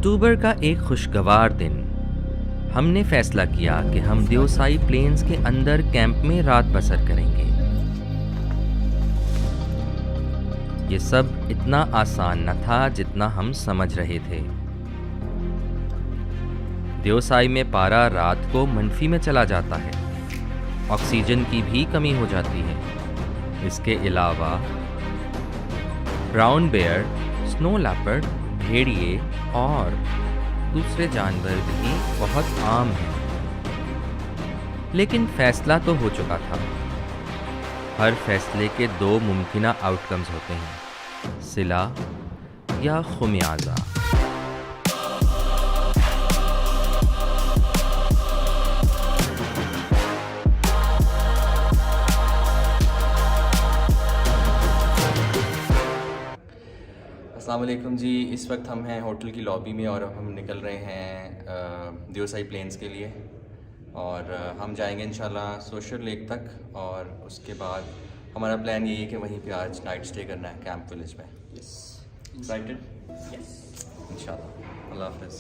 अक्टूबर का एक खुशगवार दिन। हमने फैसला किया कि हम देओसाई प्लेन्स के अंदर कैंप में रात बसर करेंगे। ये सब इतना आसान न था जितना हम समझ रहे थे। देओसाई में पारा रात को मनफी में चला जाता है, ऑक्सीजन की भी कमी हो जाती है। इसके अलावा ब्राउन बेयर, स्नो लेपर्ड, भेड़िए और दूसरे जानवर भी बहुत आम हैं। लेकिन फैसला तो हो चुका था। हर फैसले के दो मुमकिन आउटकम्स होते हैं, सिला या खुमियाजा। अस्सलाम वालेकुम जी। इस वक्त हम हैं होटल की लॉबी में और हम निकल रहे हैं देओसाई प्लेन्स के लिए और हम जाएंगे इंशाल्लाह सोशल लेक तक और उसके बाद हमारा प्लान यही है कि वहीं पे आज नाइट स्टे करना है कैंप विलेज में। एक्साइटेड? इंशाल्लाह। अल्लाह हाफ़िज़।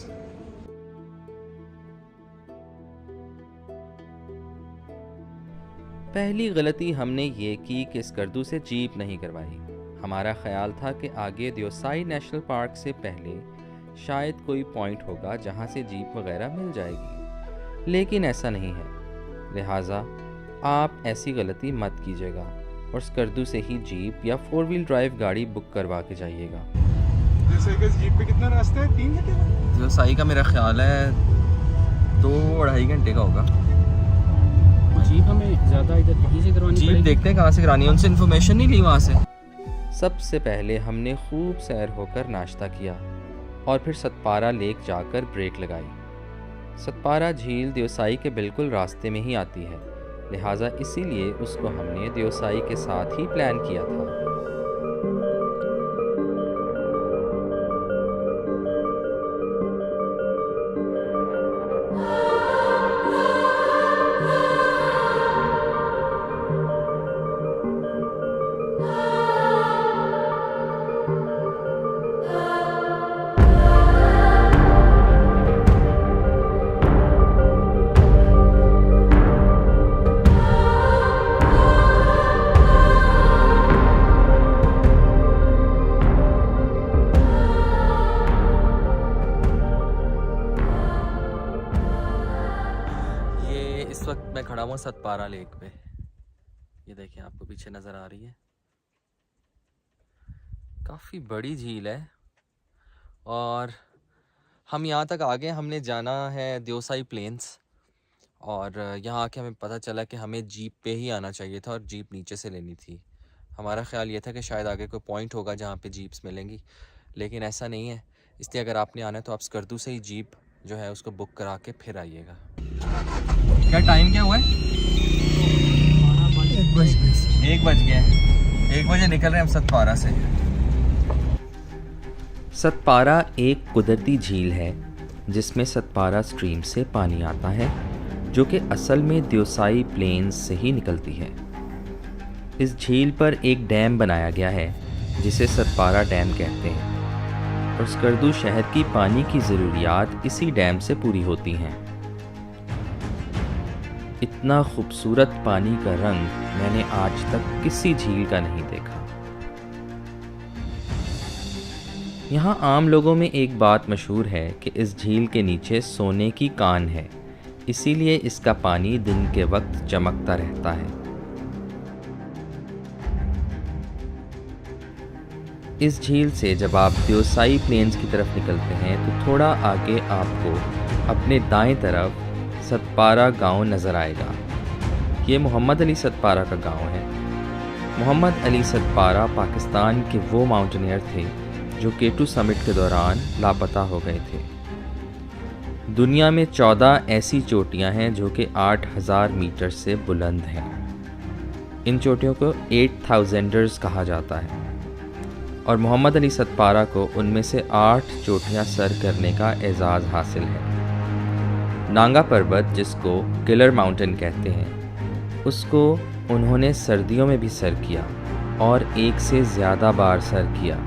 पहली गलती हमने ये की कि स्कर्दू से जीप नहीं करवाई। हमारा ख्याल था कि आगे देओसाई नेशनल पार्क से पहले शायद कोई पॉइंट होगा जहाँ से जीप वगैरह मिल जाएगी, लेकिन ऐसा नहीं है। लिहाजा आप ऐसी गलती मत कीजिएगा और स्कर्दू से ही जीप या 4 व्हील ड्राइव गाड़ी बुक करवा के जाइएगा। जीप पे कितना रास्ता है? 3 घंटे। देओसाई का मेरा ख्याल है 2-2.5 घंटे का होगा। जीप हमें ज़्यादा इधर यहीं से करवानी जीप देखते हैं कहाँ से करानी है, उनसे इन्फॉर्मेशन नहीं ली वहाँ से। सबसे पहले हमने खूब सैर होकर नाश्ता किया और फिर सतपारा लेक जाकर ब्रेक लगाई। सतपारा झील देओसाई के बिल्कुल रास्ते में ही आती है, लिहाजा इसीलिए उसको हमने देओसाई के साथ ही प्लान किया था। इस वक्त मैं खड़ा हूँ सतपारा लेक पे। ये देखें, आपको पीछे नज़र आ रही है, काफ़ी बड़ी झील है और हम यहाँ तक आ गए। हमने जाना है देओसाई प्लेन्स और यहाँ आके हमें पता चला कि हमें जीप पे ही आना चाहिए था और जीप नीचे से लेनी थी। हमारा ख्याल ये था कि शायद आगे कोई पॉइंट होगा जहाँ पे जीप्स मिलेंगी, लेकिन ऐसा नहीं है। इसलिए अगर आपने आना है तो आप स्कर्दू से ही जीप जो है उसको बुक करा के फिर आइएगा। क्या टाइम क्या हुआ है? 1 बज गया है। 1 बजे निकल रहे हैं हम सतपारा से। सतपारा एक कुदरती झील है जिसमें सतपारा स्ट्रीम से पानी आता है, जो कि असल में देओसाई प्लेन्स से ही निकलती है। इस झील पर एक डैम बनाया गया है जिसे सतपारा डैम कहते हैं और स्कर्दू शहर की पानी की ज़रूरियात इसी डैम से पूरी होती हैं। इतना खूबसूरत पानी का रंग मैंने आज तक किसी झील का नहीं देखा। यहाँ आम लोगों में एक बात मशहूर है कि इस झील के नीचे सोने की कान है, इसीलिए इसका पानी दिन के वक्त चमकता रहता है। इस झील से जब आप देओसाई प्लेन्स की तरफ निकलते हैं तो थोड़ा आगे आपको अपने दाएं तरफ सतपारा गांव नज़र आएगा। ये मोहम्मद अली सतपारा का गांव है। मोहम्मद अली सतपारा पाकिस्तान के वो माउंटेनियर थे जो केटू समिट के दौरान लापता हो गए थे। दुनिया में 14 ऐसी चोटियां हैं जो कि 8000 मीटर से बुलंद हैं। इन चोटियों को 8000ers कहा जाता है और मोहम्मद अली सतपारा को उनमें से 8 चोटियां सर करने का एजाज़ हासिल है। नांगा पर्वत, जिसको किलर माउंटेन कहते हैं, उसको उन्होंने सर्दियों में भी सर किया और 1 से ज़्यादा बार सर किया।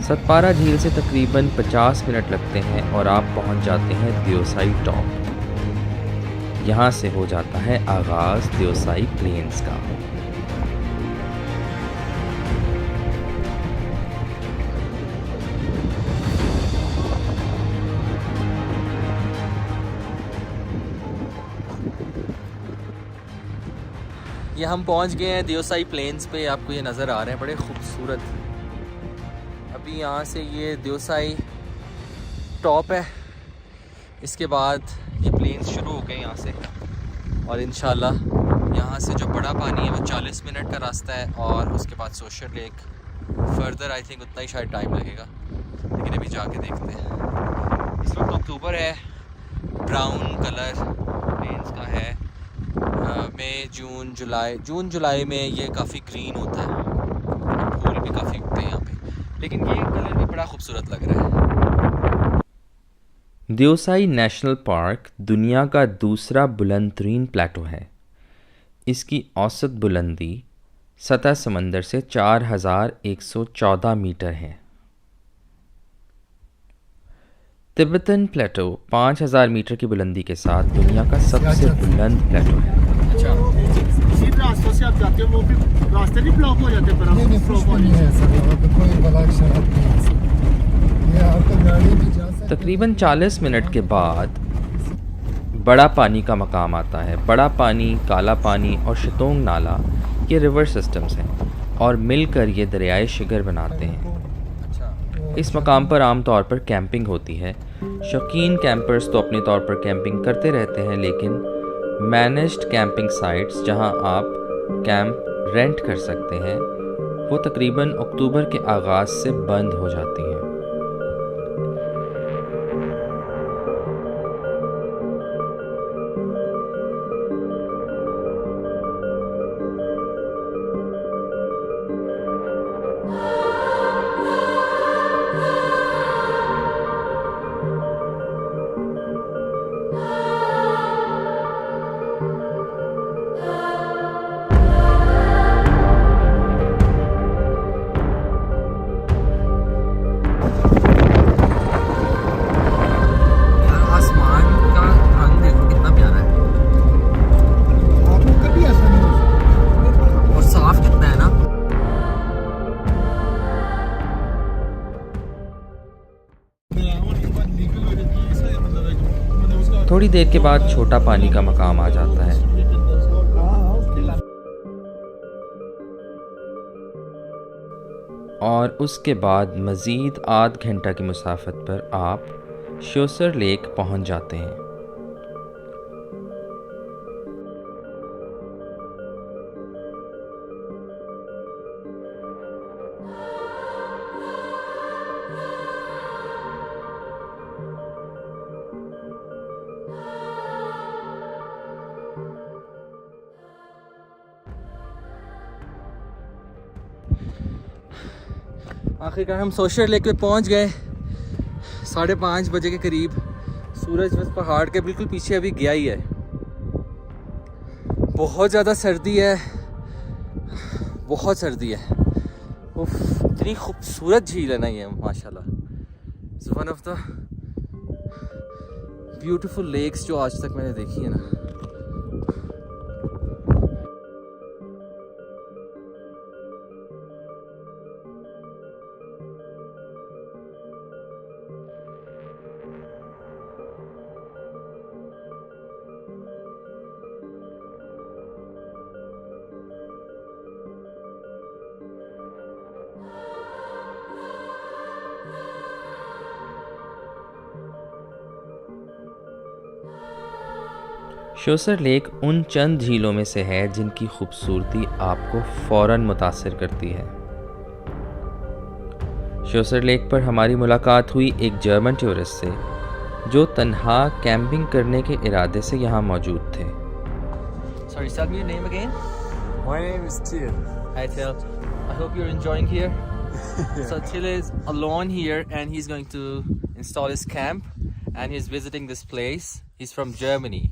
सतपारा झील से तकरीबन 50 मिनट लगते हैं और आप पहुंच जाते हैं द्योसाई टॉप। यहाँ से हो जाता है आगाज़ द्योसाई प्लेन्स का। ये हम पहुंच गए हैं द्योसाई प्लेन्स पे। आपको ये नज़र आ रहे हैं, बड़े खूबसूरत। अभी यहाँ से ये द्योसाई टॉप है, इसके बाद ये प्लेन्स शुरू हो गए यहाँ से। और इंशाल्लाह यहाँ से जो बड़ा पानी है वो 40 मिनट का रास्ता है, और उसके बाद सोशर लेक फर्दर आई थिंक उतना ही शायद टाइम लगेगा, लेकिन अभी जाके देखते हैं। इस वक्त अक्टूबर है, ब्राउन कलर प्लेन्स का है। मई जून जुलाई में ये काफ़ी ग्रीन होता है, फूल भी काफ़ी उगते हैं यहाँ पे, लेकिन ये कलर भी बड़ा खूबसूरत लग रहा है। द्योसाई नेशनल पार्क दुनिया का दूसरा बुलंद तरीन प्लेटो है। इसकी औसत बुलंदी सतह समंदर से 4114 मीटर है। तिब्बतन प्लेटो 5000 मीटर की बुलंदी के साथ दुनिया का सबसे बुलंद प्लेटो है। इसी रास्तों से आप जाते हो, वो भी रास्ते नहीं ब्लॉक हो जाते? पर नहीं ब्लॉक नहीं है सर, वहाँ पे कोई ब्लॉक शराब नहीं है सर। ये आपको गाड़ी भी जा सकती है। तकरीबन 40 मिनट के बाद बड़ा पानी का मकाम आता है। बड़ा पानी, काला पानी और शतोंग नाला ये रिवर सिस्टम्स हैं और मिलकर ये दरियाए शिगर बनाते हैं। इस मकाम पर आमतौर पर कैंपिंग होती है। शौकीन कैंपर्स तो अपने तौर पर कैंपिंग करते रहते हैं, लेकिन मैनेज्ड कैंपिंग साइट्स जहां आप कैंप रेंट कर सकते हैं वो तकरीबन अक्टूबर के आगाज़ से बंद हो जाती हैं। थोड़ी देर के बाद छोटा पानी का मकाम आ जाता है। और उसके बाद मज़ीद आध घंटा की मुसाफत पर आप शोसर लेक पहुंच जाते हैं। आखिरकार हम सोशर लेक पे पहुंच गए। 5:30 बजे के करीब सूरज बस पहाड़ के बिल्कुल पीछे अभी गया ही है। बहुत ज़्यादा सर्दी है, बहुत सर्दी है। उफ, इतनी खूबसूरत झील है ना ये, माशाल्लाह। It's one of the beautiful lakes जो आज तक मैंने देखी है ना। शोसर लेक उन चंद झीलों में से है जिनकी खूबसूरती आपको फ़ौरन मुतासिर करती है। शोसर लेक पर हमारी मुलाकात हुई एक जर्मन टूरिस्ट से जो तन्हा कैंपिंग करने के इरादे से यहाँ मौजूद थे। Sorry, tell me your name again. My name is Till. Hi Till. I hope you're enjoying here. So Till is alone here and he's going to install his camp and he's visiting this place. He's from Germany.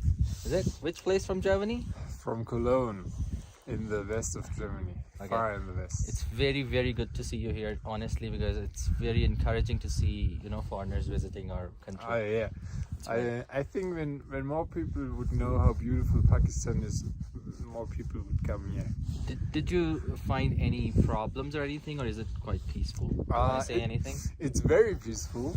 Is it? Which place from Germany? From Cologne. in the west of Germany, Okay. far in the west. It's very, very good to see you here, honestly, because it's very encouraging to see, you know, foreigners visiting our country. Oh yeah, I think when more people would know how beautiful Pakistan is, more people would come here. Did you find any problems or anything, or is it quite peaceful? Do you want to say anything? It's very peaceful,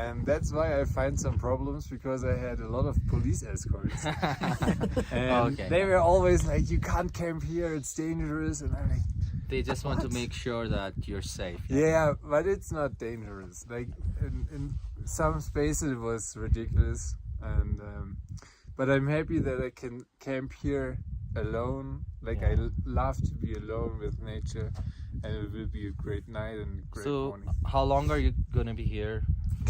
and that's why I find some problems, because I had a lot of police escorts, and Okay. they were always like, "You can't camp here; it's dangerous." And I'm like, They just want to What? make sure that you're safe. "Yeah, but it's not dangerous. Like in some spaces it was ridiculous, and but I'm happy that I can camp here alone. Like I love to be alone with nature, and it will be a great night and a great So, morning. how long are you going to be here?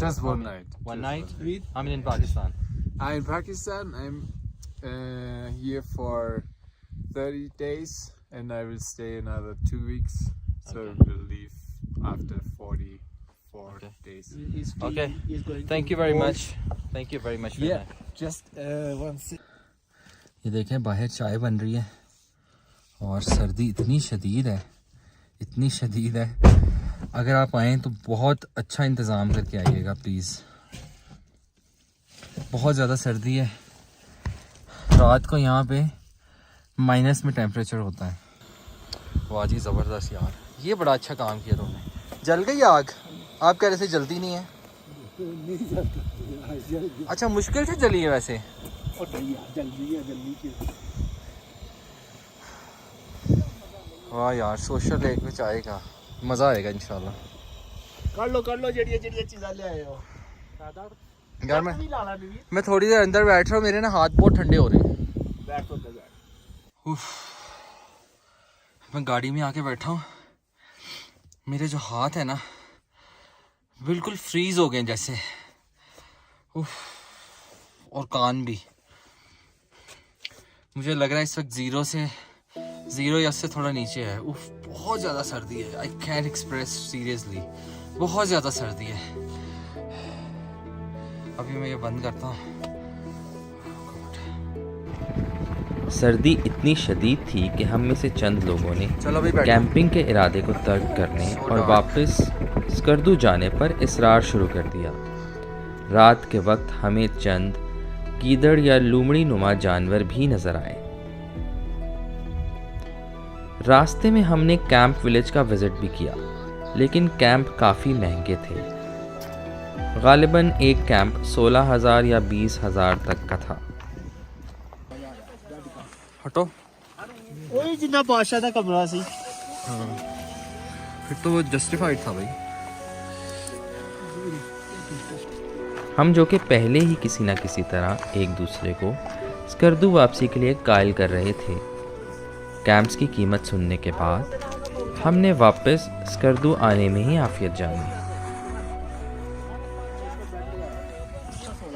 Just How one many- night. One just night? one night. I mean, in Pakistan. In Pakistan, I'm here for 30 days, and I will stay another 2 weeks. So Okay. we'll leave after 44 Okay. days. Okay. Thank you very much. Thank you very much. Yeah, just one second. ये देखें बाहर चाय बन रही है और सर्दी इतनी शदीद है अगर आप आएँ तो बहुत अच्छा इंतज़ाम करके आइएगा प्लीज़। बहुत ज़्यादा सर्दी है, रात को यहाँ पे माइनस में टेम्परेचर होता है। वाह जी ज़बरदस्त यार, ये बड़ा अच्छा काम किया तुमने। जल गई आग? आप कह रहे थे जलती नहीं है। अच्छा, मुश्किल से जली है वैसे। वाह यार, सोशल लेक में चाय का मज़ा आएगा इंशाल्लाह। कर लो जड़िया चीज़ा ले आए हो यार नहीं लाना बीवी मैं थोड़ी देर अंदर बैठ रहा हूँ, मेरे ना हाथ बहुत ठंडे हो रहे हैं। बैठ तो बैठ उफ, मैं गाड़ी में आके बैठा हूँ, मेरे जो हाथ है ना बिल्कुल फ्रीज हो गए जैसे। उफ, और कान भी, मुझे लग रहा है इस वक्त ज़ीरो या उससे थोड़ा नीचे है। उफ, बहुत ज़्यादा सर्दी है। आई कैन एक्सप्रेस सीरियसली, बहुत ज़्यादा सर्दी है। अभी मैं ये बंद करता हूँ। सर्दी इतनी शदीद थी कि हम में से चंद लोगों ने चलो अभी बैठो। कैंपिंग के इरादे को तर्क करने और वापस स्कर्दू जाने पर इसरार शुरू कर दिया। रात के वक्त हमें चंद गीदड़ या लूमड़ी नुमा जानवर भी नजर आए। रास्ते में हमने कैंप विलेज का विजिट भी किया, लेकिन कैंप काफ़ी महंगे थे। गालिबन एक कैंप 16,000 या 20,000 तक का था। हटो, वही जिन्ना बादशाह का कमरा सी फिर तो वो जस्टिफाइड था भाई। हम जो कि पहले ही किसी न किसी तरह एक दूसरे को स्कर्दू वापसी के लिए कायल कर रहे थे। कैंप्स की कीमत सुनने के बाद हमने वापस स्कर्दू आने में ही आफियत जानी।